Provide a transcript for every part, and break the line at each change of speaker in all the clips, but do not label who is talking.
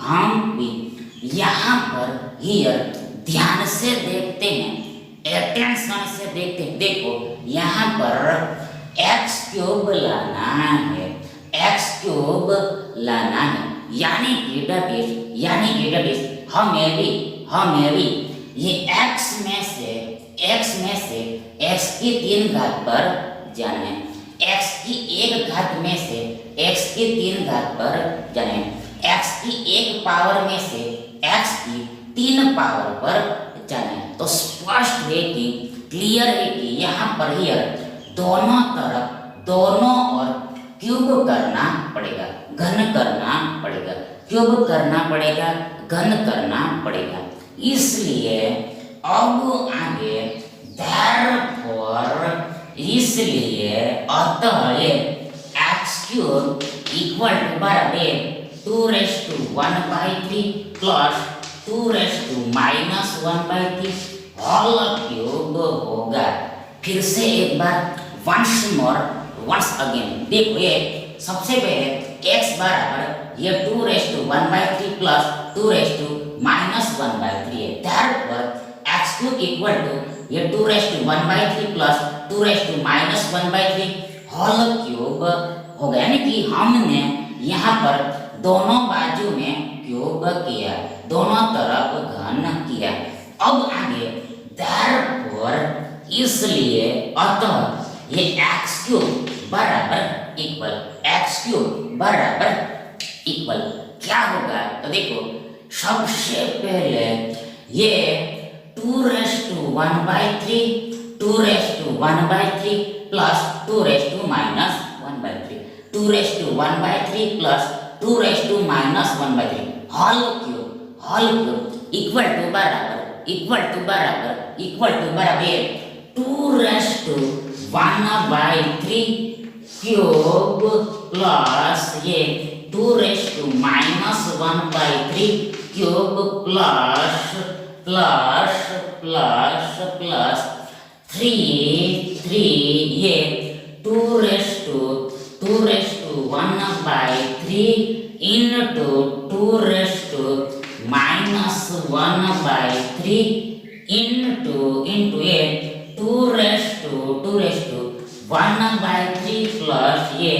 हम भी यहाँ पर हियर ध्यान से देखते हैं, अटेंशन से देखते हैं। देखो यहाँ पर एक्स क्यूब लाना है, एक्स क्यूब लाना है, यानी कि that is हमें भी ये x में से x की 3 घात पर जाना है, x की 1 घात में से x की 3 घात पर जाना है, x की 1 पावर में से x की 3 पावर पर जाना है। तो स्पष्ट है कि क्लियर है कि यहाँ पर हियर दोनों तरफ दोनों और क्यूब करना पड़ेगा, घन करना पड़ेगा, क्यूब करना पड़ेगा, घन करना पड़ेगा। इसलिए अब आगे therefore इसलिए अतः ये एक्स क्यूब इक्वल टू बराबर 2⁻⁴ प्लस 2⁻⁻⁻³ होल क्यूब होगा। फिर से एक बार वंस अगेन देखो, ये सबसे पहले x बराबर ये 2⁻⁴ प्लस 2⁻⁻⁻³ है। therefore x cube equal to ये 2⁻⁴ प्लस 2⁻⁻⁻³ होल क्यूब होगा, यानी कि हमने यहाँ पर दोनों बाजू में क्यूब किया, दोनों तरफ घन किया। अब आगे therefore इसलिए अतः ये x क्यूब बराबर इक्वल क्या होगा? तो देखो सबसे पहले ये 2⁻⁴ प्लस 2⁻⁻⁻³ 2⁻⁴ प्लस 2⁻⁻⁻³ होल क्यूब इक्वल टू बराबर 2⁻⁴ क्यूब प्लस ये 2⁻⁻⁻³ क्यूब प्लस 3 ये 2⁻⁴ into 2⁻⁻⁻³ into ये 2⁻⁴ प्लस ये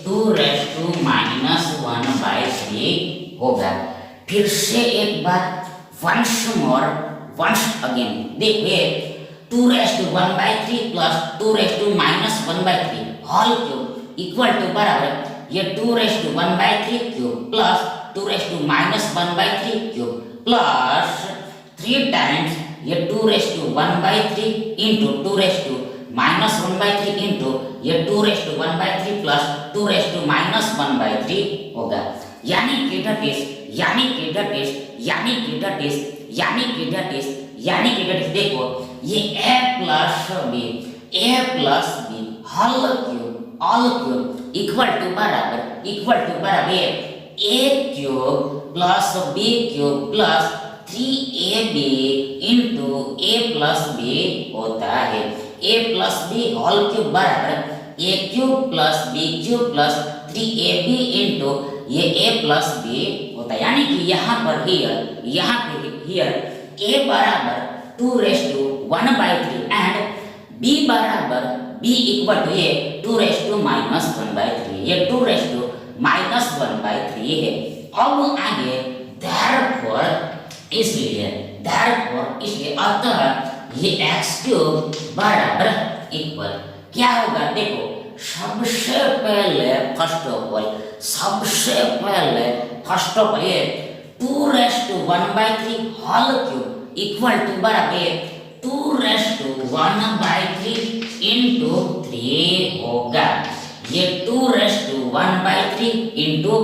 2⁻⁻⁻³ होगा। फिर से एक बार वंस अगेन देखिए 2⁻⁴ प्लस 2⁻⁻⁻³ होल क्यूब इक्वल टू बराबर ये 2⁻⁴ क्यूब प्लस 2⁻⁻⁻³ प्लस 3 टाइम्स ये 2⁻⁴ into 2⁻⁻⁻³ into ये 2⁻⁴ प्लस 2⁻⁻⁻³ होगा, यानी कि that is देखो ये a plus b whole cube equal to बराबर a cube plus b cube plus 3ab into a plus b होता है। A plus B whole cube बराबर A cube plus B cube plus 3ab into ये a plus B होता है, यानी कि यहाँ पर हियर a बराबर 2⁻³ एंड b बराबर b इक्वल टू ये 2⁻⁻⁻³ ये 2⁻⁻⁻³ है। अब आगे therefore इसलिए अतः ये x³ बराबर इक्वल क्या होगा, देखो सबसे पहले फर्स्ट ऑफ ऑल ये 2⁻⁻³ होल क्यूब इक्वल टू बराबर 2⁻⁻³ इंटू 3 होगा। ये 2⁻⁻³ into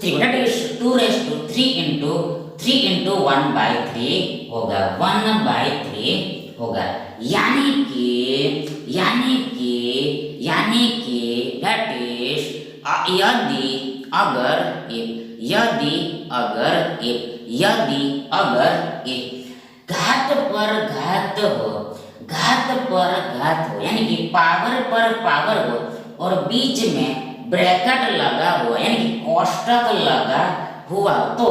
3 that is 2⁻³ into 3 into 1/3 होगा 1/3 होगा, यानी कि दैट इज यदि अगर घात पर घात हो यानी कि पावर पर पावर हो और बीच में ब्रैकेट लगा हुआ यानी कि कोष्टक लगा हुआ तो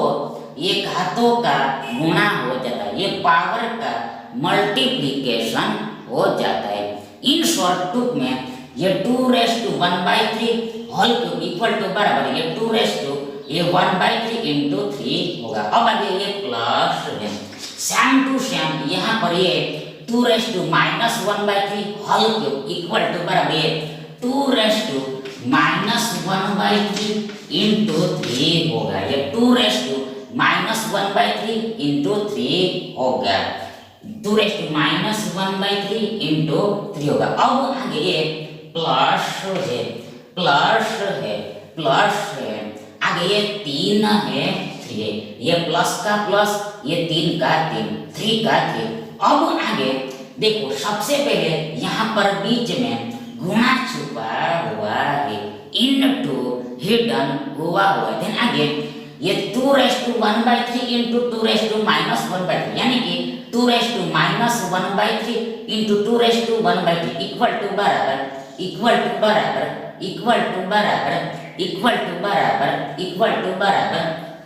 ये घातों का गुणा हो जाता है, ये पावर का मल्टीप्लिकेशन हो जाता है। इन शॉर्ट टूक में ये 2⁻⁻³ होल क्यूब इक्वल टू बराबर ये 2⁻⁻³ इंटू 3 होगा। अब आगे ये प्लस है सेम टू सेम, यहाँ पर ये 2⁻⁻⁻³ होल क्यूब इक्वल टू बराबर ये 2⁻⁻⁻³ इंटू 3 होगा, ये 2⁻⁻⁻³ इंटू 3 होगा, 2⁻⁻⁻³ इंटू 3 होगा। अब आगे ये प्लस है आगे ये 3 है 3 है, ये प्लस का प्लस ये 3 का 3 3 का 3। अब आगे देखो सबसे पहले यहाँ पर बीच में गुणा छुपा हुआ है इनटू हिडन हुआ देन आगे ये 2⁻⁻³ इंटू 2⁻⁻⁻³ यानी कि 2⁻⁻⁻³ इंटू 2⁻⁻³ इक्वल टू बराबर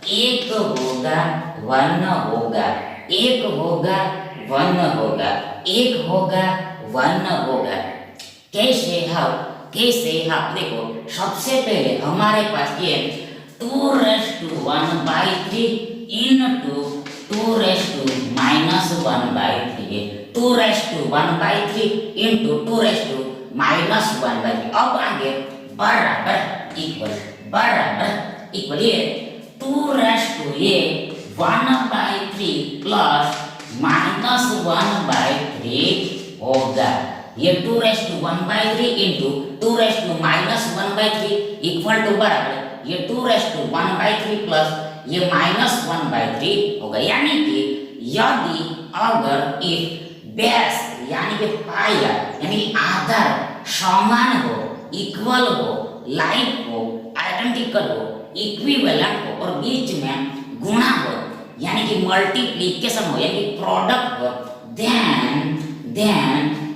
एक होगा 1 होगा, एक होगा 1 होगा, एक होगा 1 होगा। कैसे देखो सबसे पहले हमारे पास ये 2⁻⁻³ इंटू 2⁻⁻⁻³ है, 2⁻⁻³ इंटू 2⁻⁻⁻⁻। अब आगे बराबर इक्वल ये 2⁻⁻⁻³ प्लस -1/3 होगा, ये 2⁻⁻⁻³ इंटू 2⁻⁻⁻⁻³ इक्वल टू बराबर ये 2⁻⁻⁻³ प्लस ये -1/3 होगा, यानी कि यदि अगर इफ बेस यानी कि पाया यानी आधार समान हो, इक्वल हो, लाइक हो, आइडेंटिकल हो, इक्विवेलेंट हो और बीच में गुणा हो यानी कि मल्टीप्लिकेशन हो यानी प्रोडक्ट हो, देन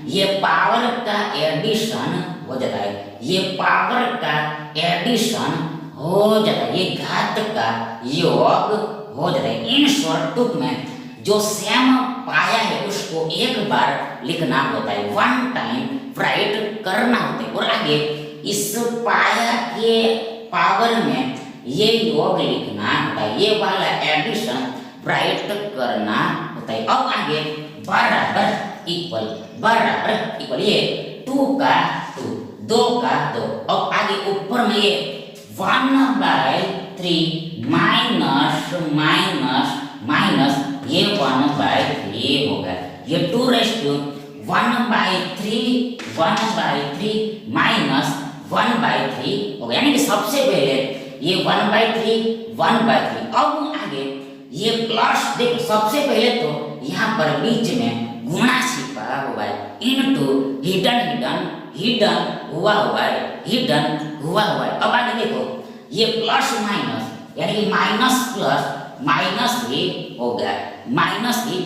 ये पावर का एडिशन हो जाता है, ये पावर का एडिशन हो जाता है, ये घात का योग हो जाता है। इन शॉर्ट टूक में जो सेम पाया है उसको एक बार लिखना होता है, 1 टाइम राइट करना होता है और आगे इस पाया के पावर में ये योग लिखना होता है, ये वाला एडिशन राइट करना होता है। अब आगे बराबर इक्वल ये 2 का 2 2 का 2। अब आगे ऊपर में ये 1/3 माइनस ये 1/3 होगा, ये 2⁻⁻³ माइनस 1/3 होगा, यानी कि सबसे पहले ये 1/3 अब आगे ये प्लस देखो सबसे पहले तो यहाँ पर बीच में गुणा छिपा हुआ है इनटू हिडन हुआ है। अब आगे देखो ये प्लस माइनस यानी कि माइनस प्लस माइनस ही होगा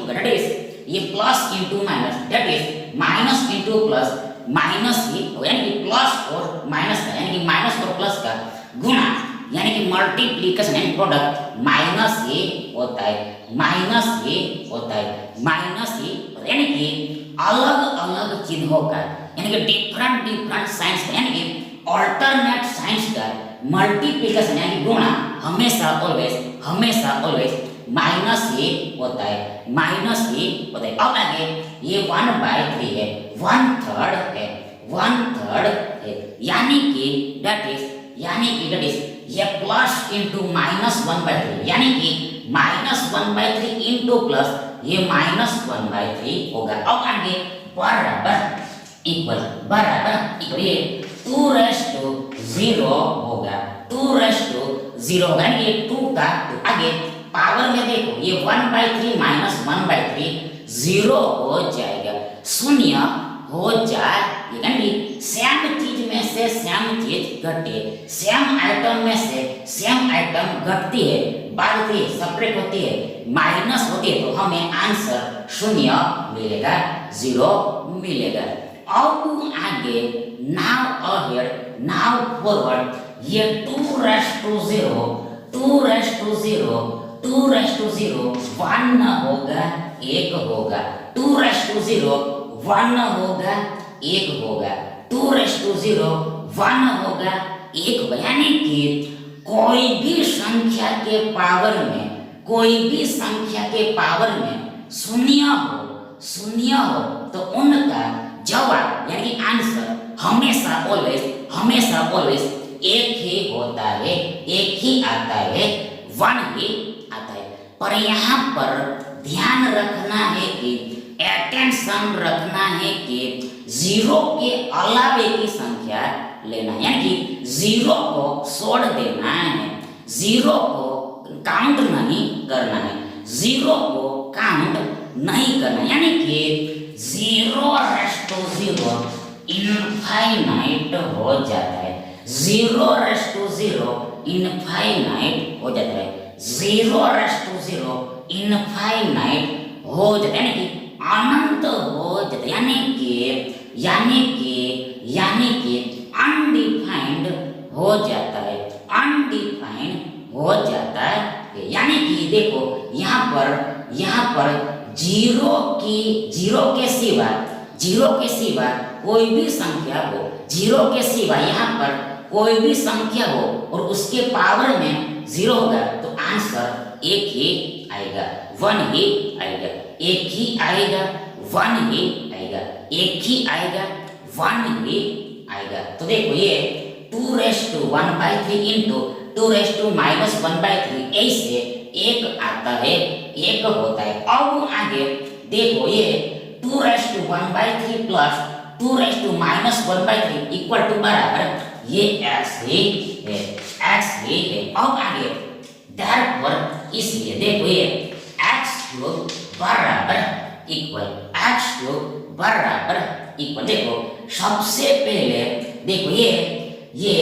दैट इज ये plus into minus that is minus into plus minus ही यानी कि प्लस और माइनस का यानी कि माइनस और प्लस का गुणा यानी कि मल्टीप्लीकेशन एंड प्रोडक्ट माइनस ही होता है माइनस ही होता है माइनस ही यानी कि अलग अलग चिन्हों का यानी कि डिफरेंट डिफरेंट साइंस का यानी कि ऑल्टरनेट साइंस का मल्टीप्लीकेशन यानी कि गुणा हमेशा ऑलवेज माइनस ही होता है माइनस ही होता है। अब आगे ये 1/3 है 1/3 है 1/3 है यानी कि दैट इज ये प्लस इंटू माइनस 1/3 यानी कि माइनस 1/3 इंटू प्लस ये माइनस 1/3 होगा। अब आगे बराबर इक्वल ये 2 होगा 2 होगा ये 2 का तो आगे पावर में देखो ये 1/3 माइनस 1/3 0 हो जाएगा शून्य हो जाए यानी सेम चीज में से सेम चीज घटे सेम आइटम में से सेम आइटम घटती है बढ़ती है सेपरेट होती है माइनस होती है तो हमें आंसर शून्य मिलेगा 0 मिलेगा। अब आगे नाउ अहेड नाउ फॉरवर्ड ये 2 टू जीरो 1 होगा 1 होगा 2 1 होगा 1 होगा 2 1 होगा 1 होगा यानी कि कोई भी संख्या के पावर में शून्य हो तो उनका जवाब यानी कि आंसर हमेशा ऑलवेज एक ही होता है एक ही आता है 1 ही आता है। पर यहाँ पर ध्यान रखना है कि अटेंशन रखना है कि 0 के अलावे की संख्या लेना है यानी कि 0 को छोड़ देना है 0 को काउंट नहीं करना है 0 को काउंट नहीं करना यानी कि 0 इनफाइनाइट हो जाता है 0 इनफाइनाइट हो जाता है 0 इनफाइनाइट हो जाता है यानी कि अनंत हो जाता है यानी कि अनडिफाइंड हो जाता है अनडिफाइंड हो जाता है यानी कि देखो यहाँ पर 0 के सिवा कोई भी संख्या हो 0 के सिवा यहाँ पर कोई भी संख्या हो और उसके पावर में 0 होगा तो आंसर एक ही आएगा 1 ही आएगा एक ही आएगा 1 ही आएगा एक ही आएगा 1 ही आएगा। तो देखो ये 2⁻³ इंटू 2⁻⁻⁻³ ऐसे एक आता है एक होता है। अब आगे देखो ये 2⁻⁻³ प्लस 2⁻⁻⁻³ इक्वल टू बराबर ये x ही है। अब आगे therefore इसलिए देखो ये x³ बराबर इक्वल देखो सबसे पहले देखो ये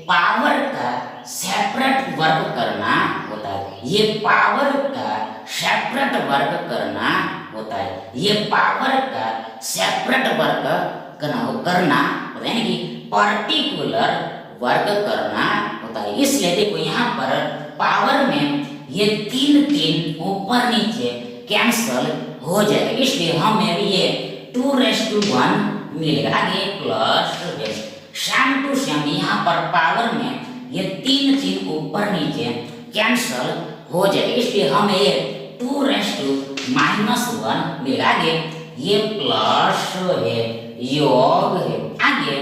पावर का सेपरेट वर्क करना होता है ये पावर का सेपरेट वर्क करना होता है ये पावर का सेपरेट वर्क करना होता है यानी कि पर्टिकुलर वर्क करना होता है। इसलिए देखो यहाँ पर पावर में ये 3 ऊपर नीचे कैंसल हो जाएगा इसलिए हमें ये 2:1 मिलेगा। आगे प्लस सेम टू सेम यहाँ पर पावर में ये 3 ऊपर नीचे कैंसल हो जाएगा इसलिए हमें ये 2:-1 मिलेगा। आगे ये प्लस है योग है आगे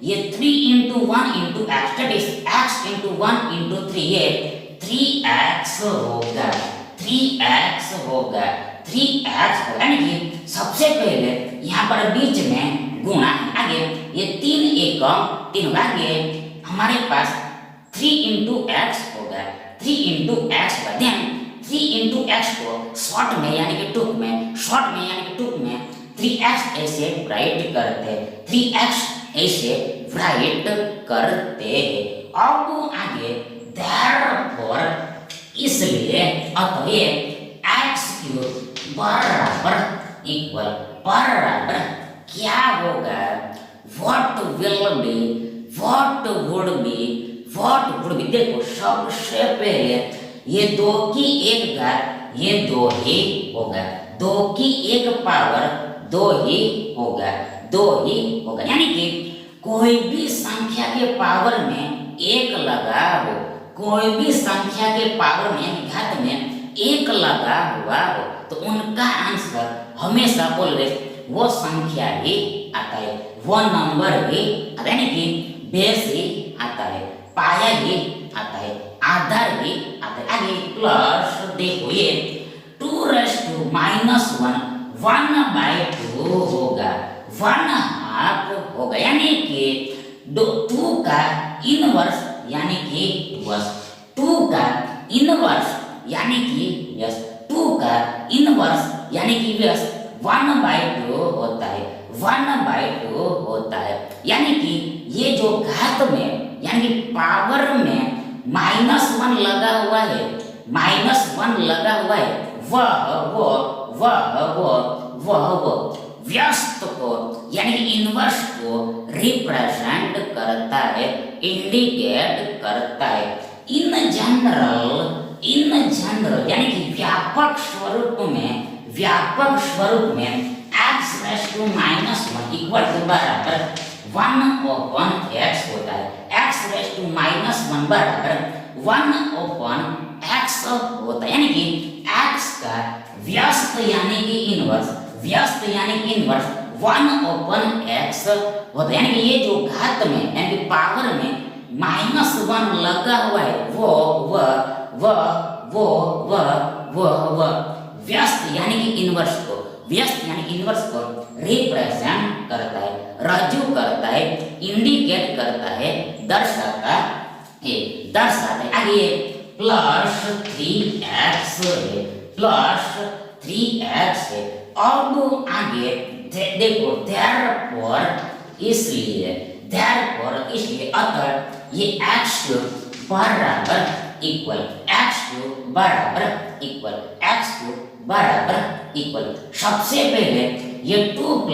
ये 3 × 1 × x that is x × 1 × 3 ये 3x होगा यानी कि सबसे पहले यहाँ पर बीच में गुणा है आगे ये 3 एकम 3 आगे हमारे पास 3 × x होगा 3 × x का ध्यान 3 × x को शॉर्ट में यानी कि टुक में 3x ऐसे राइट करते 3x ऐसे राइट करते हैं। अब आगे therefore इसलिए अतः x³ बराबर इक्वल बराबर क्या होगा, what will be, what would be, what would be. देखो सबसे पहले ये 2 की 1 घात ये 2 ही होगा, 2 की 1 पावर 2 ही होगा, 2 ही होगा। यानी कि कोई भी संख्या के पावर में 1 लगाओ, कोई भी संख्या के पावर में घात में 1 लगा हुआ हो तो उनका आंसर हमेशा ऑलवेज वो संख्या ही आता है, वो नंबर ही आता है। यानी कि बेस ही आता है, पाया ही आता है, आधार ही आता है। आगे प्लस देखो ये 2 raised to -1 1/2 होगा, 1/2 होगा। यानी कि 2 का इनवर्स यानी कि 2 का इनवर्स यानी कि 2 का इनवर्स यानी कि 1/2 होता है, 1/2 होता है। यानी कि ये जो घात में यानी कि पावर में -1 लगा हुआ है, -1 लगा हुआ है, वह व्यस्त को यानी कि इनवर्स को रिप्रेजेंट करता है, इंडिकेट करता है। इन जनरल यानी कि व्यापक स्वरूप में x raised to -1 equal to बराबर 1/x होता है, x raised to -1 बराबर 1/x होता है। यानी कि x का व्यस्त यानी कि इनवर्स 1/x होता है। यानी कि ये जो घात में यानी कि पावर में -1 लगा हुआ है वह व्यस्त यानी कि इनवर्स को रिप्रेजेंट करता है, रजू करता है, इंडिकेट करता है, दर्शाता है। आगे प्लस 3x है, प्लस 3x है। अब आगे देखो इसलिए अतः ये x बराबर इक्वल सबसे पहले ये 2 +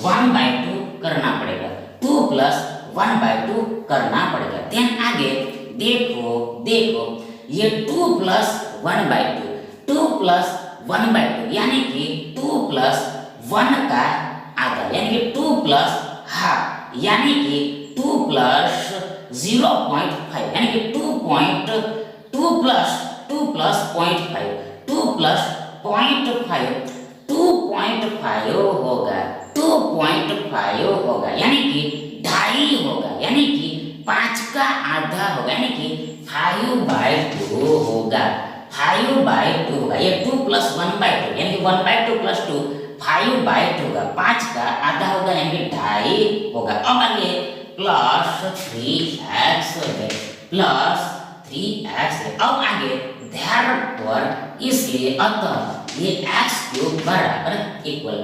1/2 करना पड़ेगा, 2 + 1/2 करना पड़ेगा। देन आगे देखो ये 2 + 1/2 2 + 1/2 यानी कि 2 + 1 का आधा यानी कि 2 + हाफ यानी कि 2 + 0.5 यानी कि 2 + 0.5 2.5 होगा, 2.5 होगा यानी कि 2.5 होगा, यानी कि 5 का आधा होगा, यानी कि 5/2 होगा, 5/2 होगा। ये 2 + 1/2 यानी कि 1/2 + 2 5/2 होगा, 5 का आधा होगा यानी कि 2.5 होगा। अब आगे प्लस 3x है, प्लस 3x है। अब आगे therefore इसलिए अतः ये x³ बराबर इक्वल।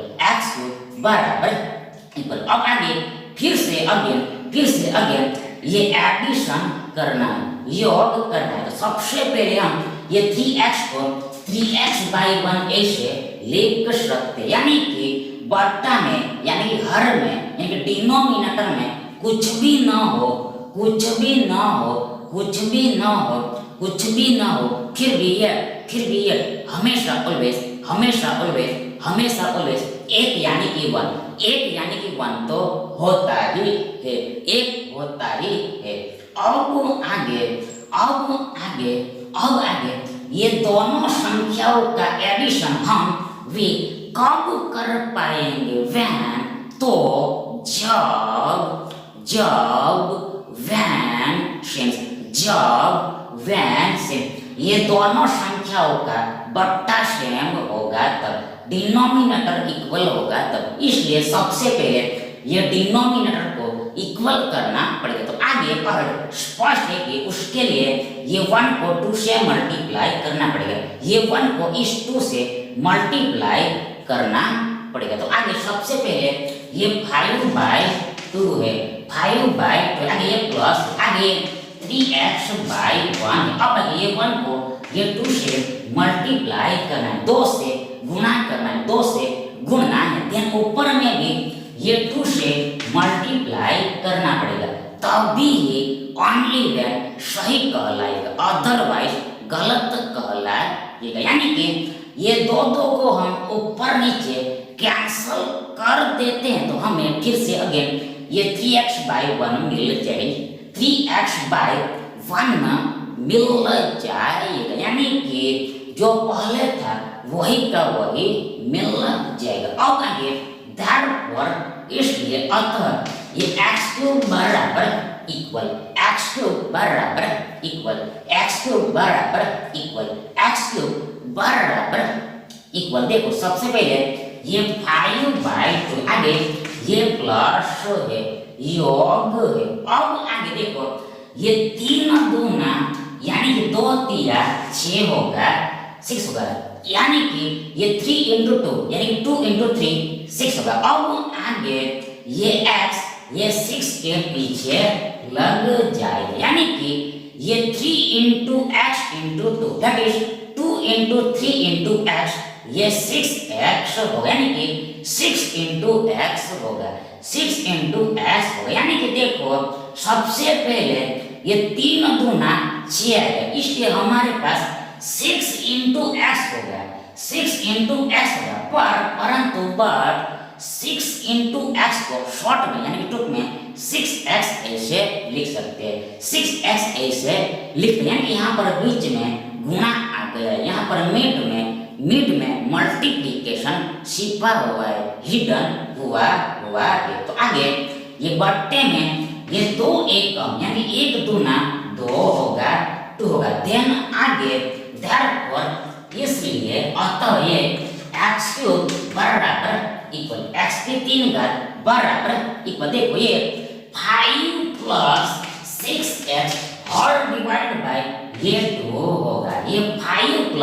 अब आगे फिर से अगेन ये एडिशन करना है, योग करना है। तो सबसे पहले हम ये 3x को 3x/1 ऐसे लिख सकते, यानी कि बट्टा में यानी कि हर में यानी कि डिनोमिनेटर में कुछ भी न हो, फिर भी ये हमेशा ऑलवेज एक यानी कि 1 तो होता ही है, एक होता ही है। अब आगे ये दोनों संख्याओं का एडिशन हम कब कर पाएंगे? तो जब ये दोनों संख्याओं का बट्टा सेम होगा तब, डिनोमिनेटर इक्वल होगा तब। इसलिए सबसे पहले ये डिनोमिनेटर को इक्वल करना पड़ेगा। तो आगे और स्पष्ट है कि उसके लिए ये 1 को 2 से मल्टीप्लाई करना पड़ेगा, ये 1 को इस 2 से मल्टीप्लाई करना पड़ेगा। तो आगे सबसे पहले ये 5/2 है, 5/2 आगे ये प्लस आगे 3x/1। अब ये 1 को ये 2 से मल्टीप्लाई करना है, 2 से गुणा करना है, 2 से गुणना है, देन ऊपर में भी ये 2 से मल्टीप्लाई करना पड़ेगा, तभी ये ओनली वेन सही कहलाएगा, अदरवाइज गलत कहलाएगा। यानी कि ये दो को हम ऊपर नीचे कैंसल कर देते हैं तो हमें फिर से अगेन ये 3x/1 मिल जाएगी, 3x/1 मिल जाएगा। यानी कि जो पहले था वही का वही मिल जाएगा। अब आगे therefore इसलिए अतः ये x³ बराबर इक्वल x³ बराबर इक्वल x³ बराबर इक्वल x³ बराबर इक्वल, देखो सबसे पहले ये 5/2 आगे ये प्लस है योग है। अब आगे देखो ये 3 दूना यानी कि 2 3 6 होगा 6 होगा, यानी कि ये 3 × 2 यानी कि 2 × 3 6 होगा। अब आगे ये x ये 6 के पीछे लग जाएगा, यानी कि ये 3 × x × 2 दैट इज 2 × 3 × x ये 6x होगा, यानी कि 6 × x होगा, 6 × x होगा। यानी कि देखो सबसे पहले ये 3 दूना 6 आएगा, इसलिए हमारे पास 6 × x होगा, 6 × x होगा, परंतु बट 6 × x को शॉर्ट में यानी कि टूक में 6x ऐसे लिख सकते हैं, 6x ऐसे लिखते हैं, यानी कि यहाँ पर बीच में गुणा आ गया, यहाँ पर मिड में मल्टीप्लिकेशन छिपा हुआ है, हिडन हुआ है। तो आगे ये बट्टे में ये 2 एकम यानी 1 दूना 2 होगा 2 होगा, देन आगे therefore इसलिए अतः ये x³ बराबर इक्वल x की 3 घात बराबर इक्वल, देखो ये 5 + 6x और डिवाइड बाय ये 2 होगा, ये 5 +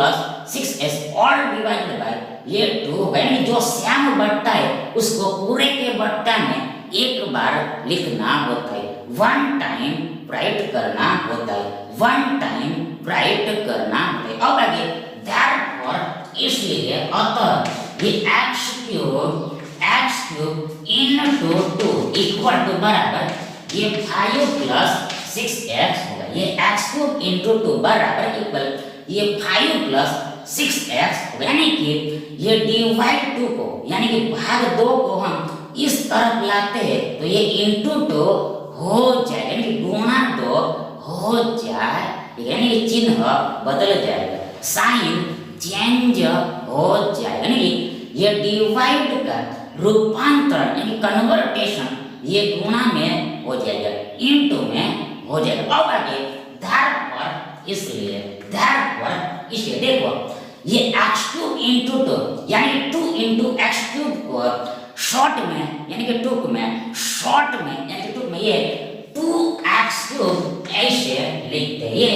6x और डिवाइड बाय ये 2 होगा। यानी जो श्याम बट्टा है उसको पूरे के बट्टा में एक बार लिखना होता है, 1 टाइम राइट करना होता है, 1 टाइम राइट करना होता है। अब आगे therefore इसलिए अतः ये x³ × 2 इक्वल टू बराबर ये 5 + 6x होगा, ये x³ × 2 बराबर इक्वल ये 5 + 6x होगा। यानी कि ये डिवाइड 2 को यानी कि भाग 2 को हम इस तरफ लाते हैं तो ये × 2 हो जाएगा, यानी कि गुणा 2 हो जाए, यानी कि चिन्ह बदल जाएगा, साइन चेंज हो जाएगा, यानी ये डिवाइड का रूपांतरण यानी कन्वर्टेशन ये गुणा में हो जाएगा, इनटू में हो जाएगा। अब आगे therefore इसलिए देखो ये x³ × 2 यानी 2 × x³ को शॉर्ट में यानी कि टूक में शॉर्ट में यानी कि टूक में ये 2x³ ऐसे लिखते हैं, ये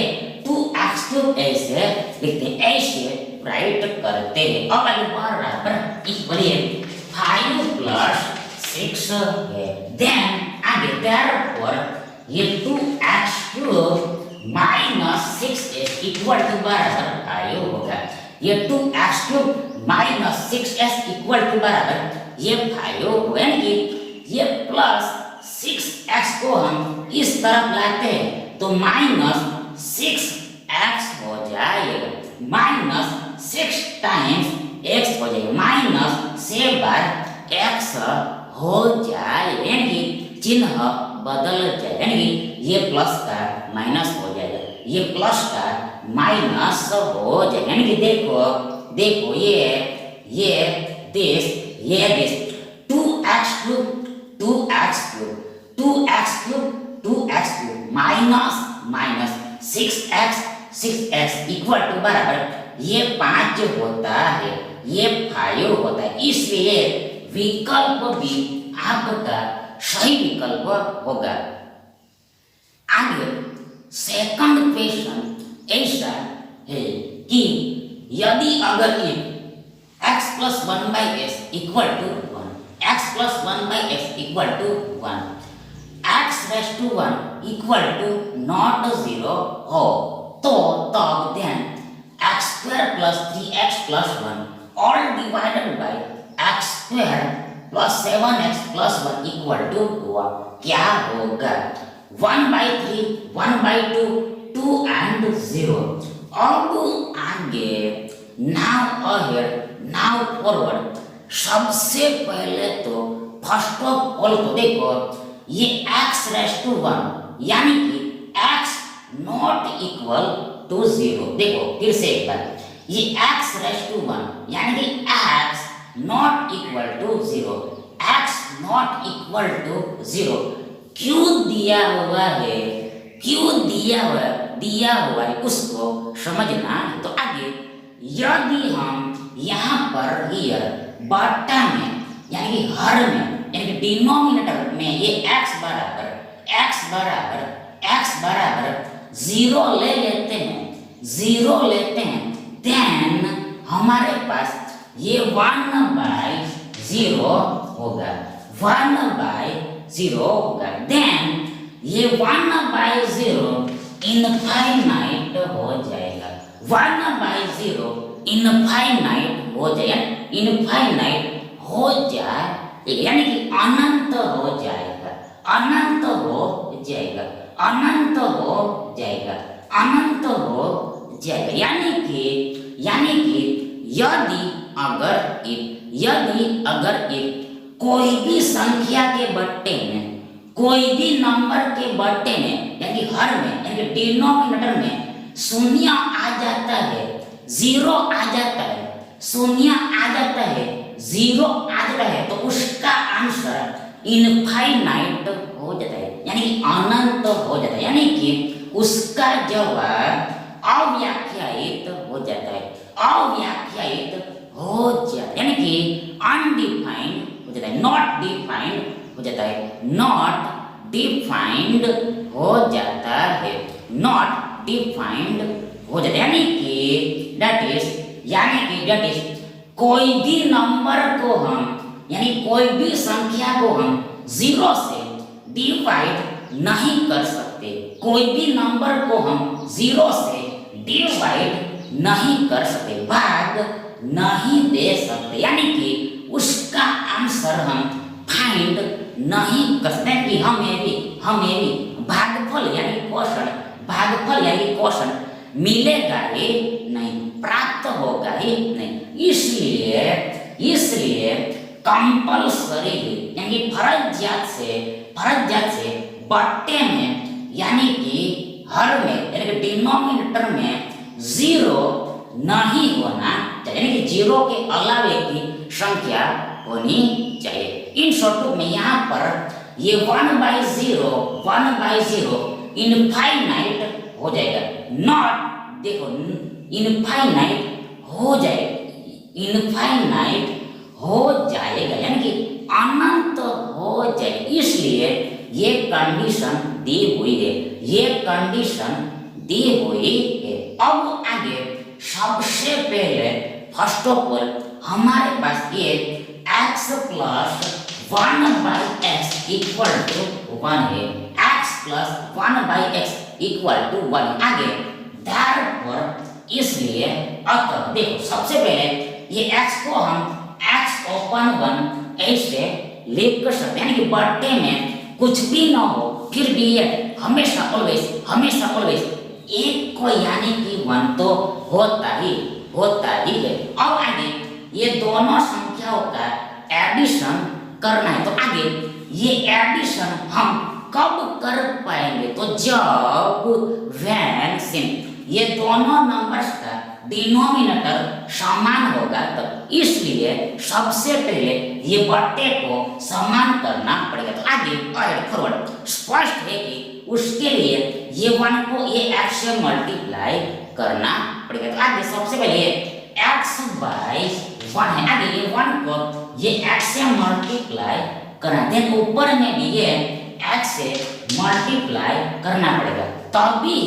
2x³ ऐसे लिखते हैं, ऐसे राइट करते हैं। अब आगे बराबर इक्वल 5 + 6 है, देन आगे therefore ये 2x³ - 6s इक्वल टू बराबर 5 होगा, ये 2x³ - 6s इक्वल टू बराबर ये 5 होगा, यानी कि ये प्लस 6x को हम इस तरफ लाते हैं तो -6x हो जाएगा, -6 टाइम्स x हो जाएगा, -6 बार x हो जाएगा, यानी कि चिन्ह बदल जाएगा, यानी कि ये प्लस का माइनस हो जाएगा, ये प्लस का माइनस हो जाएगा, यानी कि देखो ये this 2x³ minus 6x equal to बराबर ये 5 होता है, ये 5 होता है, इसलिए विकल्प भी आपका सही विकल्प होगा। आगे सेकंड क्वेश्चन ऐसा है कि यदि अगर ये x + 1/s equal to 1, x + 1/s equal to 1, x⁻1 equal to not 0 हो तो तब then x² + 3x + 1 all divided by x² square plus 7x plus 1 equal to क्या होगा? 1/3, 1/2, 2 and 0। अब आगे नाउ अहेड, नाउ फॉरवर्ड। सबसे पहले तो फर्स्ट ऑफ ऑल तो देखो ये x⁻1 यानी कि x नॉट इक्वल टू 0। देखो फिर से एक बार, ये x⁻1 यानी कि x not equal to 0, x not equal to 0 क्यों दिया हुआ है? क्यों दिया हुआ है उसको समझना है। तो आगे यदि हम यहाँ पर हियर बट्टा में यानी कि हर में यानी कि डिनोमिनेटर में ये x बराबर 0 ले लेते हैं, देन हमारे पास ये 1/0 होगा, 1/0 होगा। देन ये 1/0 इनफाइनाइट हो जाएगा, 1/0 इनफाइनाइट हो जाएगा, इनफाइनाइट हो जाए यानी कि अनंत हो जाएगा, अनंत हो जाएगा, अनंत हो जाएगा, अनंत हो जाएगा। यानी कि यदि अगर एक कोई भी संख्या के बट्टे में, कोई भी नंबर के बट्टे में यानी हर में यानी डिनोमिनेटर में शून्य आ जाता है, 0 आ जाता है, शून्य आ जाता है, 0 आ जाता है, तो उसका आंसर इनफाइनाइट हो जाता है यानी अनंत हो जाता है, यानी कि उसका जवाब अव्याख्यायित हो जाता है, अव्याख्यायित हो जाता है यानी कि अनडिफाइंड हो जाता है, नॉट डिफाइंड हो जाता है, नॉट डिफाइंड हो जाता है, नॉट डिफाइंड हो जाता है। यानी कि दैट इज कोई भी नंबर को हम यानी कोई भी संख्या को हम 0 से डिवाइड नहीं कर सकते, कोई भी नंबर को हम 0 से डिवाइड नहीं कर सकते, भाग नहीं दे सकते, यानी कि उसका आंसर हम फाइंड नहीं कर सकते कि हमें भी भागफल यानी क्वेश्चन मिलेगा ही नहीं, प्राप्त होगा ही नहीं। इसलिए कंपल्सरी यानी फर्जियत से बट्टे में यानी कि हर में यानी कि डिनोमिनेटर में 0 नहीं होना चाहिए, यानी कि 0 के अलावे की संख्या होनी चाहिए। इन शॉर्ट में यहाँ पर ये 1/0 इनफाइनाइट हो जाएगा, नॉट देखो इनफाइनाइट हो जाएगा यानी कि अनंत हो जाए। इसलिए ये कंडीशन दी हुई है, अब आगे सबसे पहले फर्स्ट ऑफ ऑल हमारे पास ये x plus 1/x equal to 1 है, x plus 1/x equal to 1 आगे therefore इसलिए अतः देखो सबसे पहले ये x को हम x ओपन 1 ऐसे लिख कर सकते हैं, यानी कि बट्टे में कुछ भी ना हो फिर भी ये हमेशा ऑलवेज एक को यानी कि 1 तो होता ही है। अब आगे ये दोनों संख्याओं का एडिशन करना है, तो आगे ये एडिशन हम कब कर पाएंगे? तो जब ये दोनों नंबर्स का डिनोमिनेटर समान होगा तब। इसलिए सबसे पहले ये बट्टे को समान करना पड़ेगा। तो आगे फॉरवर्ड स्पष्ट है कि उसके लिए ये 1 को ये x से मल्टीप्लाई करना पड़ेगा। तो आगे सबसे पहले x/1 है, आगे ये 1 को ये x से मल्टीप्लाई करना, देन ऊपर में भी ये x से मल्टीप्लाई करना पड़ेगा, तभी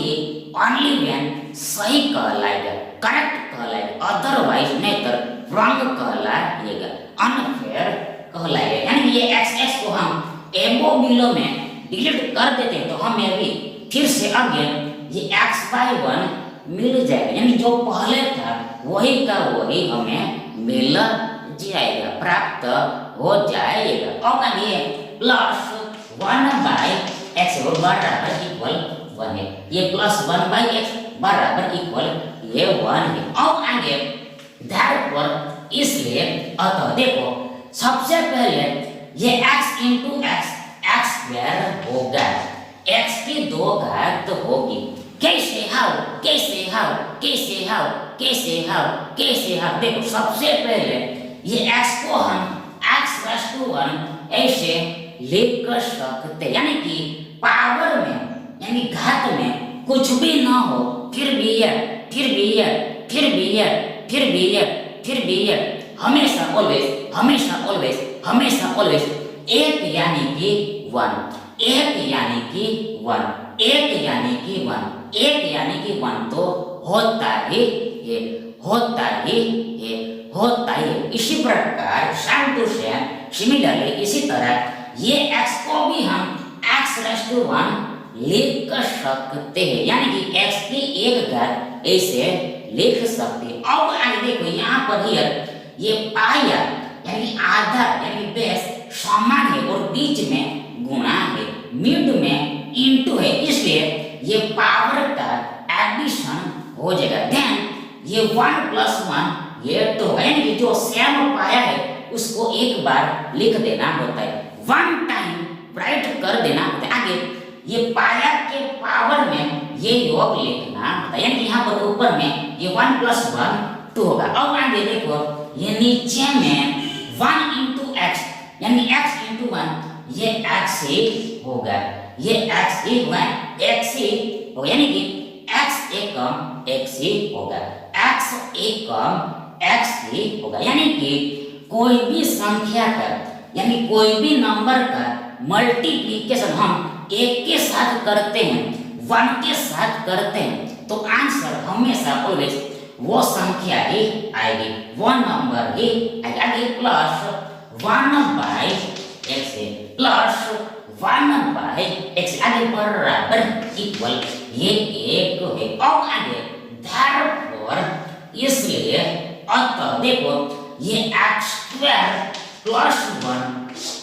ओनली व्हेन सही कहलाएगा, करेक्ट कहलाएगा, अदरवाइज नहीं तो रॉन्ग कहलाएगा, अनफेयर कहलाएगा। यानी ये x को हम एबो बिलो में डिलीट कर देते हैं तो हमें भी फिर से आगे ये x/1 मिल जाएगा, यानी जो पहले था वही का वही हमें मिल जाएगा, प्राप्त हो जाएगा। और आगे प्लस 1/x बराबर इक्वल 1 है, ये प्लस 1/x बराबर इक्वल ये 1 है। और आगे therefore इसलिए अतः देखो सबसे पहले ये x into x x square होगा, x की 2 घात होगी। कैसे हाउ कैसे हाउ कैसे हाउ कैसे हाउ कैसे हाउ, देखो सबसे पहले ये x को हम x⁻1 ऐसे लिख सकते, यानी कि पावर में यानी घात में कुछ भी ना हो, फिर भी ये फिर भी ये फिर भी ये फिर भी ये फिर भी ये हमेशा ऑलवेज हमेशा ऑलवेज हमेशा ऑलवेज एक यानी कि 1, एक यानी कि 1, एक यानी कि 1, एक यानी कि 1 तो होता ही है, होता ही है, होता ही। इसी प्रकार सेम टू सेम सिमिलरली इसी तरह ये x को भी हम x⁻1 लिख सकते हैं, यानी कि x की 1 घात ऐसे लिख सकते हैं। अब आगे देखो यहाँ पर ये पाया यानी आधा यानी बेस समान है और बीच में गुणा है, मिड में इनटू है, इसलिए ये पावर का एडिशन हो जाएगा। देन ये 1 + 1 ये तो है, यानी कि जो सेम पाया है उसको एक बार लिख देना होता है, 1 टाइम राइट कर देना होता है। आगे ये पाया के पावर में ये योग लिखना होता है, यानी यहाँ पर ऊपर में ये 1 + 1 2 होगा। अब आगे देखो ये नीचे में 1 इंटू एक्स यानी x इंटू 1 ये x ही होगा, ये x ही हुआ x ही होगा, यानी कि x एकम x ही होगा, x एकम x ही होगा, यानी कि कोई भी संख्या का यानी कोई भी नंबर का मल्टीप्लिकेशन हम एक के साथ करते हैं, 1 के साथ करते हैं, तो आंसर हमेशा ऑलवेज वो संख्या ही आएगी, वो नंबर ही आएगा। आगे प्लस 1/x प्लस 1/x आगे बराबर इक्वल ये एक है। और आगे therefore इसलिए अतः देखो ये x² + 1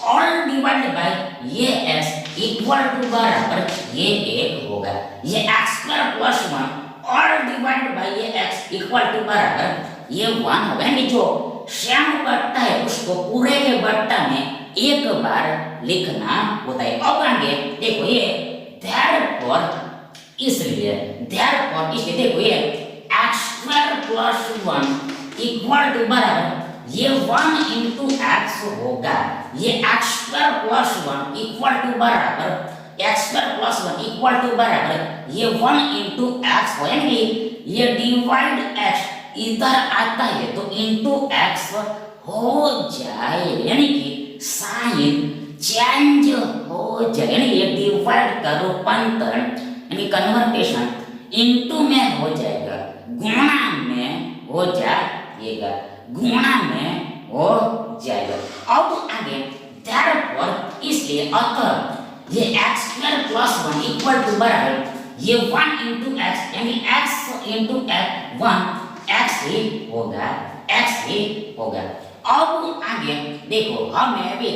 ऑल डिवाइडेड बाय ये x इक्वल टू बराबर ये एक होगा, ये x² + 1 ऑल डिवाइडेड बाय ये x इक्वल टू बराबर ये 1 होगा, यानी जो श्याम बट्टा है उसको पूरे के बट्टा में एक बार लिखना होता है। अब आगे देखो ये therefore इसलिए देखो ये x² + 1 इक्वल टू बराबर ये 1 इंटू एक्स होगा, ये x² + 1 इक्वल टू बराबर x² + 1 इक्वल टू बराबर ये 1 इंटू एक्स हो, यानी ये डिवाइड x इधर आता है तो इंटू एक्स हो जाए, यानी कि साइन चेंज हो जाए, यानी ये डिवाइड का रूपांतरण यानी कन्वर्टेशन इंटू में हो जाएगा, गुणा में हो जाएगा, गुणा में हो जाएगा। अब आगे therefore इसलिए अतः ये x² + 1 इक्वल टू बराबर ये 1 इंटू एक्स यानी x इंटू 1 x ही होगा, x ही होगा। अब आगे देखो हमें भी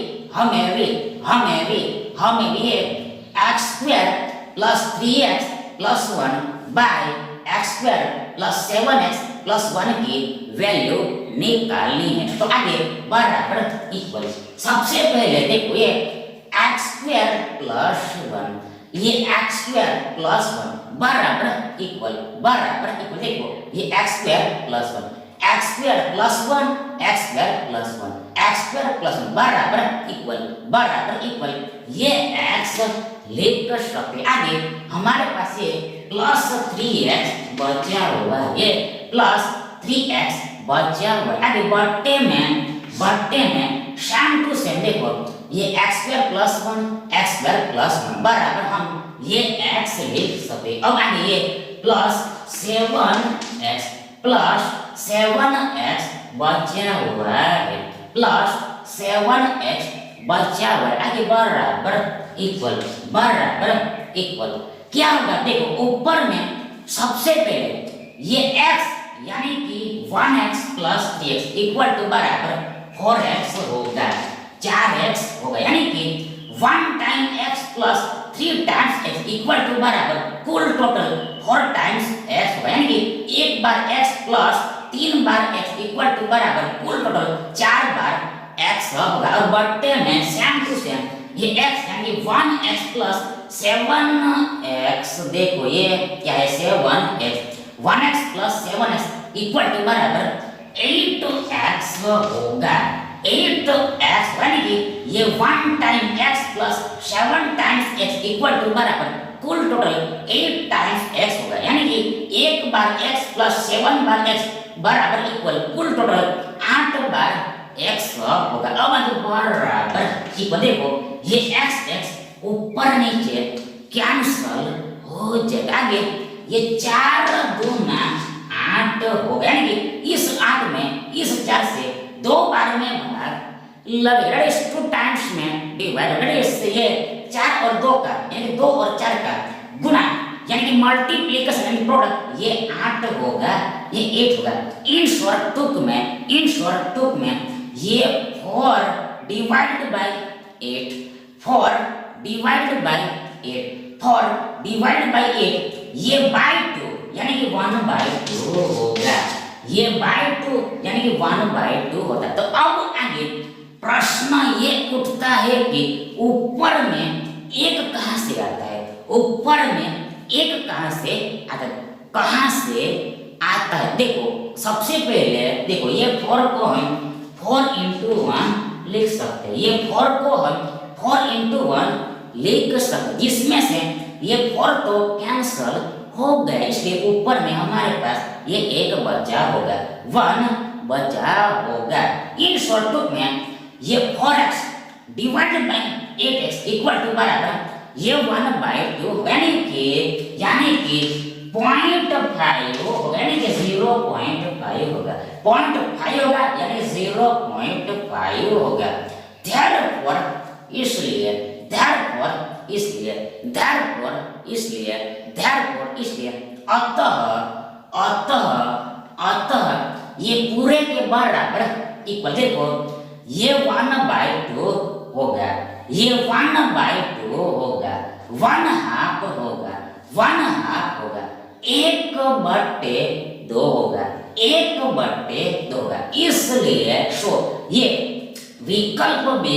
ये x² + 3x + 1 bye x² + 7x + 1 की वैल्यू निकालनी है, तो आगे बराबर इक्वल सबसे पहले देखो ये x² + 1 ये x² + 1 बराबर इक्वल देखो ये x² + 1 x² + 1 x² + 1 x² + 1 बराबर इक्वल ये x लिख सकते। आगे हमारे पास ये +3x बचा हुआ है, ये +3x बचा हुआ है। आगे बट्टे में सेम टू सेम देखो ये x² + 1 x² + 1 बराबर हम ये x लिख सकते। अब आगे ये +7x बचा हुआ है, +7x बचा हुआ है, आगे बराबर इक्वल क्या होगा देखो ऊपर में सबसे पहले ये x यानी कि 1x + 3x इक्वल टू बराबर 4x होगा, 4x होगा, यानी कि 1 time x plus 3 times x equal to बराबर कुल टोटल 4 टाइम्स x होगा, यानी कि एक बार x प्लस 3 बार x इक्वल टू बराबर कुल टोटल 4 बार x होगा। और बट्टे में सेम टू सेम ये x यानी 1x प्लस 7x, देखो ये क्या है 7x, 1x plus 7x equal to बराबर 8x होगा, 8x, यानी कि ये 1 time x plus 7 times x equal to बराबर कुल टोटल 8 टाइम्स x होगा, यानी कि एक बार x प्लस 7 बार x बराबर इक्वल कुल टोटल 8 बार x होगा। अब आगे बराबर इक्वल, देखो ये x ऊपर नीचे कैंसल हो जाएगा, आगे ये 4 दूना 8 होगा, यानी कि इस 8 में इस 4 से 2 बार में भाग लगेगा, इस 2 टाइम्स में डिवाइड होगा, इससे ये 4 और 2 का यानी 2 और 4 का गुना यानी कि मल्टीप्लिकेशन यानी प्रोडक्ट, ये 8 होगा, ये 8 होगा। इन शॉर्ट टुक में ये 4 divided by 8, 4 divided by 8, 4 divided by 8, ये बाय 2 यानी कि 1/2 होगा, ये बाय 2 यानी कि 1/2 होता है। तो अब आगे प्रश्न ये उठता है कि ऊपर में एक कहां से आता है, ऊपर में एक कहां से आता है, कहां से आता है, देखो सबसे पहले देखो ये 4 को हम 4 into 1 लिख सकते हैं, ये 4 को हम 4 into 1 लिख सकते हैं, जिसमें से ये 4 तो कैंसल हो गए, इसलिए ऊपर में हमारे पास ये 1 बचा होगा, 1 बचा होगा। इन शॉर्ट में ये 4x divided by 8x equal to बराबर ये 1/2 यानी कि 0.5 होगा, यानी कि 0.5 होगा, 0.5 होगा यानी 0.5 होगा। therefore इसलिए अतः ये पूरे के बराबर इक्वल, देखो ये 1/2 होगा, ये 1/2 होगा, 1/2 होगा, 1/2 होगा, 1/2 होगा, 1/2 होगा, इसलिए ये विकल्प भी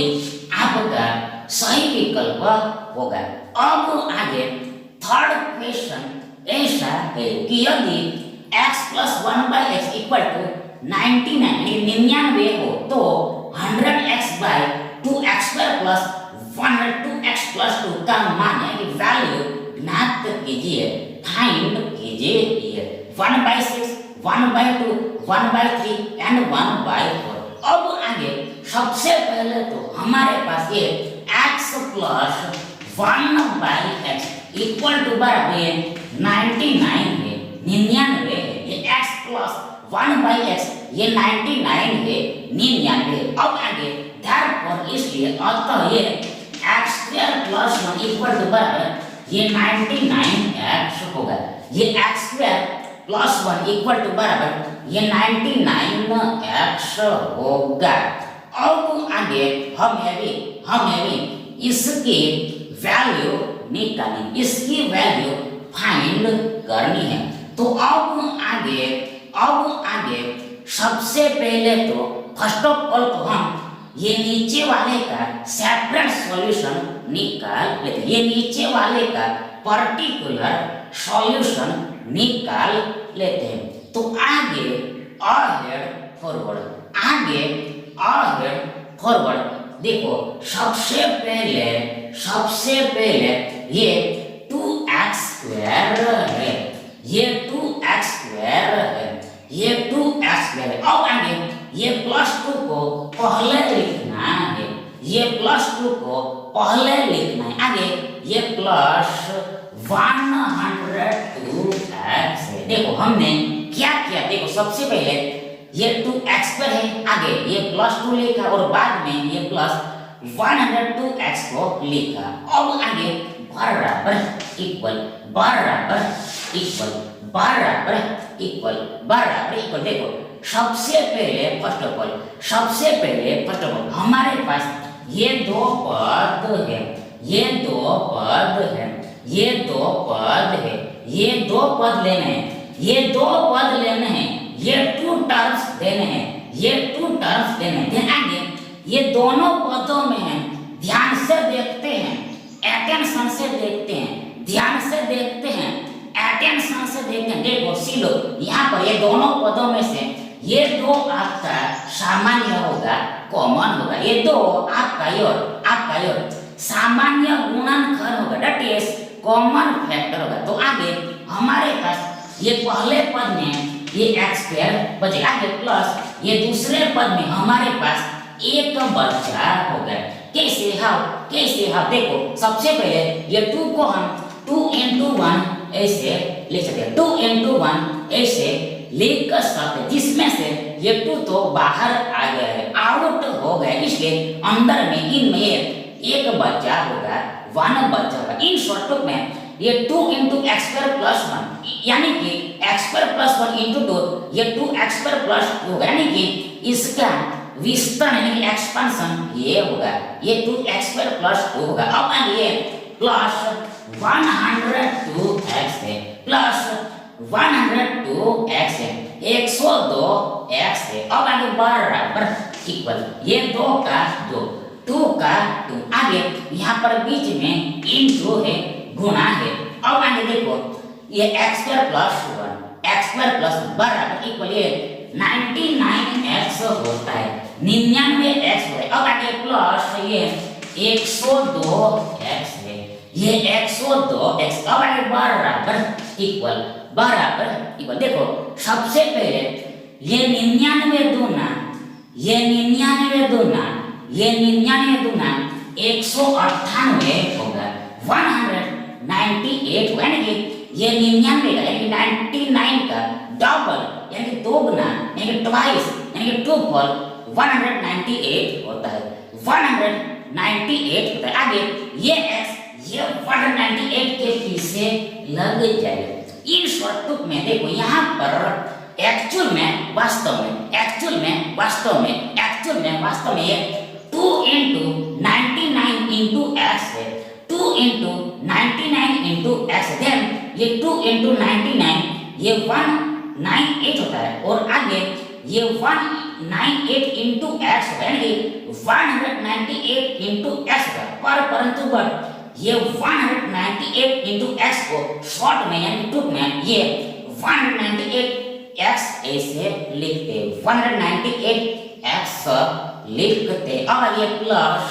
आपका सही विकल्प होगा। अब आगे थर्ड क्वेश्चन ऐसा है कि यदि x plus 1/x equal to 99 हो तो 100x bye 2x² plus 102x plus 2 का मान यानी वैल्यू ज्ञात कीजिए, फाइंड कीजिए। 1/6, 1/2, 1/3 एंड 1/4। अब आगे सबसे पहले तो हमारे पास ये x plus 1/x equal to बराबर 99 है, 99 है, ये x प्लस 1/x ये 99 है, 99 है। अब आगे therefore इसलिए अतः ये x² प्लस 1 इक्वल टू बराबर ये 99x होगा, ये x² प्लस 1 इक्वल टू बराबर ये 99x होगा। अब आगे हमें भी इसकी वैल्यू निकालनी, इसकी वैल्यू फाइंड करनी है। तो अब आगे सबसे पहले तो फर्स्ट ऑफ ऑल तो हम ये नीचे वाले का सेपरेट सॉल्यूशन निकाल लेते हैं, ये नीचे वाले का पर्टिकुलर सॉल्यूशन निकाल लेते हैं। तो आगे अहेड फॉरवर्ड देखो सबसे पहले ये 2x² है, ये 2x² है, ये 2x² है। अब आगे ये +2 को पहले लिखना है, ये +2 को पहले लिखना है, आगे ये प्लस 102x है। देखो हमने क्या किया, देखो सबसे पहले ये 2x पर है, आगे ये +2 लिखा और बाद में ये प्लस 102x को लिखा। अब आगे बराबर इक्वल देखो सबसे पहले फर्स्ट ऑफ ऑल हमारे पास ये दो पद है, ये दो पद है, ये दो पद है, ये दो पद लेने हैं, ये दो पद लेने हैं, ये टू टर्म्स लेने हैं, ये टू टर्म्स लेने हैं। आगे ये दोनों पदों में हैं, ध्यान से देखते हैं, अटेंशन से देखते हैं, ध्यान से देखते हैं, अटेंशन से देखते हैं। देखो सी लो यहाँ पर ये दोनों पदों में से ये दो आपका सामान्य होगा, कॉमन होगा, ये दो आपका योर सामान्य गुणनखंड होगा, दैट इज कॉमन फैक्टर होगा। तो आगे हमारे पास ये पहले पद में ये x स्क्वायर बचेगा, आगे प्लस ये दूसरे पद में हमारे पास एक बचा होगा। कैसे हाउ देखो सबसे पहले ये 2 को हम 2 into 1 ऐसे लिख सकते हैं, 2 into 1 ऐसे लिख सकते हैं, जिसमें से ये 2 तो बाहर आ गया है, आउट हो गया, इसलिए अंदर में इनमें एक बचा होगा, 1 बचा होगा। इन शॉर्ट में ये 2 into x square plus 1 यानी कि x square plus 1 into 2 ये 2x square plus 2 होगा, यानी कि इसका विस्तार यानी एक्सपेंशन ये होगा, ये 2x square plus 2 होगा। अब ये प्लस 102x है, प्लस 102x है, 102x है। अब आगे बराबर इक्वल ये 2 का 2, 2 का 2, आगे यहाँ पर बीच में इनटू है, गुणा है। अब आगे देखो ये x square plus 1 बराबर इक्वल ये 99x होता है, 99x होता है। अब आगे प्लस ये 102x है, ये 102x। अब आगे बराबर इक्वल देखो सबसे पहले ये 99 दूना 198 होगा, 198 यानी कि ये 99 का यानी कि 99 का डबल यानी कि दोगुना यानी कि ट्वाइस यानी कि 2 पर 198 होता है, 198 होता है। आगे ये x ये 198 के पीछे लग जाएगा। इन शर्तों में देखो यहाँ पर एक्चुअल में वास्तव में ये 2 into 99 into x है, 2 into 99 into x, देन ये 2 into 99 ये 198 होता है, और आगे ये 198 into x होगा, यानी 198 into x होगा। परंतु ये 198 into x को शॉर्ट में यानी टूक में ये 198x ऐसे लिखते, 198x लिखते। और ये प्लस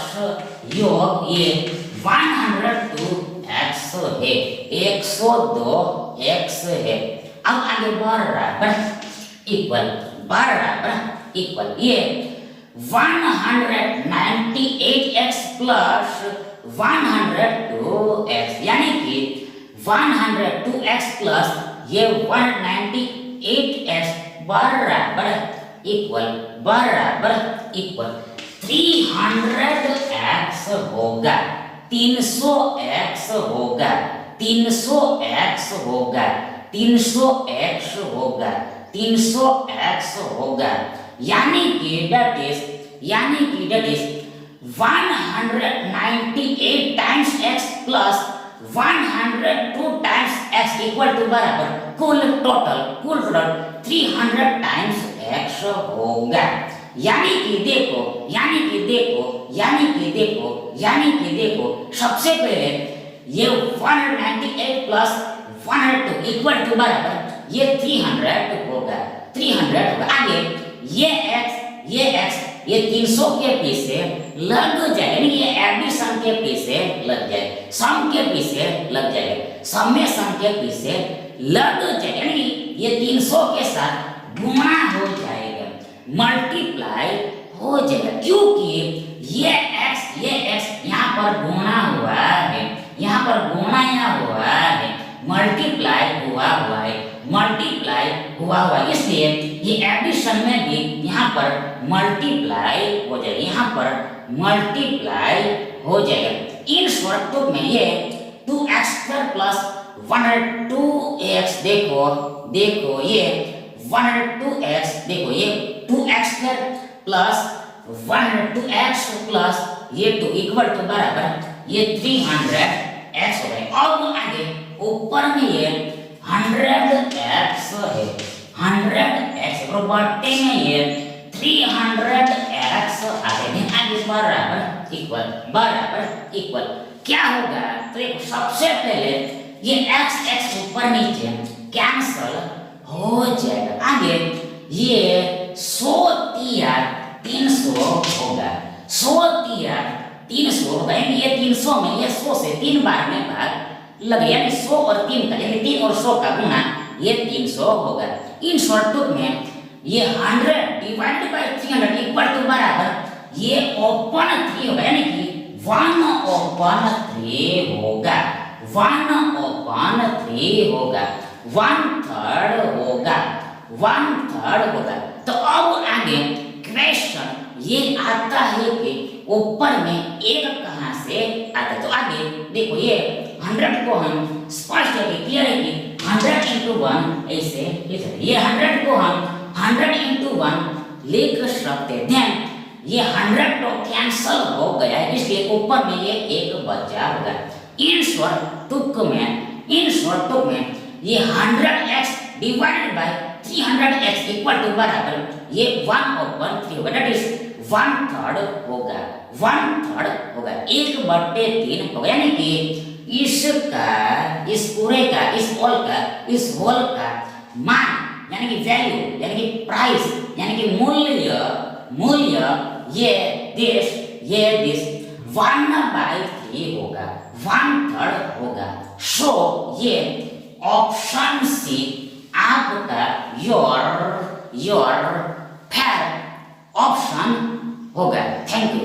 योग ये 102x है, 102x है। अब आगे बराबर इक्वल ये 198x प्लस 102x यानी कि 102x प्लस ये 198x बराबर इक्वल 300x होगा, 300x होगा, 300x होगा, 300x होगा, 300x होगा, यानी कि that is 198 times x plus 102 times x equal to बराबर कुल टोटल 300 times x होगा। यानी कि देखो सबसे पहले ये 198 plus 102 equal to बराबर ये 300 होगा। आगे ये x ये 300 के पीछे लग जाए, यानी ये एडिशन के पीछे लग जाए, सम के पीछे लग जाए, समेशन के पीछे लग जाए, यानी ये 300 के साथ गुणा हो जाएगा, मल्टीप्लाई हो जाएगा, क्योंकि ये x यहाँ पर गुणा हुआ है, मल्टीप्लाई हुआ है, इसलिए ये एडिशन में भी यहाँ पर मल्टीप्लाई हो जाएगा। इन शर्तों में ये 2x² plus 102x देखो ये 102x, देखो ये 2x² प्लस 102x प्लस ये 2 इक्वल टू बराबर ये 300x हो गए। अब आगे ऊपर में ये 100x है, 100x और बटे में ये 300x आगे बराबर इक्वल क्या होगा? तो एक सबसे पहले ये x ऊपर नीचे कैंसल हो जाएगा। आगे ये 100 तिया 300 होगा, 100 तिया 300 होगा, यानी ये 300 में ये 100 से 3 बार में भाग लगे, यानी 100 और 3 का, यानी 3 और 100 का गुना ये 300 होगा। इन शॉर्ट में ये 100 डिवाइडेड बाय 300 इक्वल टू बराबर ये ओपन 3 होगा, यानी कि 1/3 होगा, 1/3 होगा, 1/3 होगा। तो अब आगे क्वेश्चन ये आता है कि ऊपर में एक कहां से आता है। तो आगे देखो ये 100 को हम स्पष्ट क्लियर है कि 100 into 1 ऐसे लिख सकते, ये 100 को हम 100 into 1 लिख सकते हैं। ये 100 तो कैंसल हो गया है, इसलिए ऊपर में ये एक बचा होगा। इन शॉर्ट टुक में ये 100x divided by 300x equal to बराबर ये 1/3 होगा, दैट इज 1/3 होगा, 1/3 होगा, 1/3 होगा, यानी कि इसका इस पूरे का इस होल का मान यानी कि वैल्यू यानी कि प्राइस यानी कि मूल्य ये दिस 1/3 होगा, 1/3 होगा। सो ये ऑप्शन सी आपका योर फेयर ऑप्शन होगा। Thank you.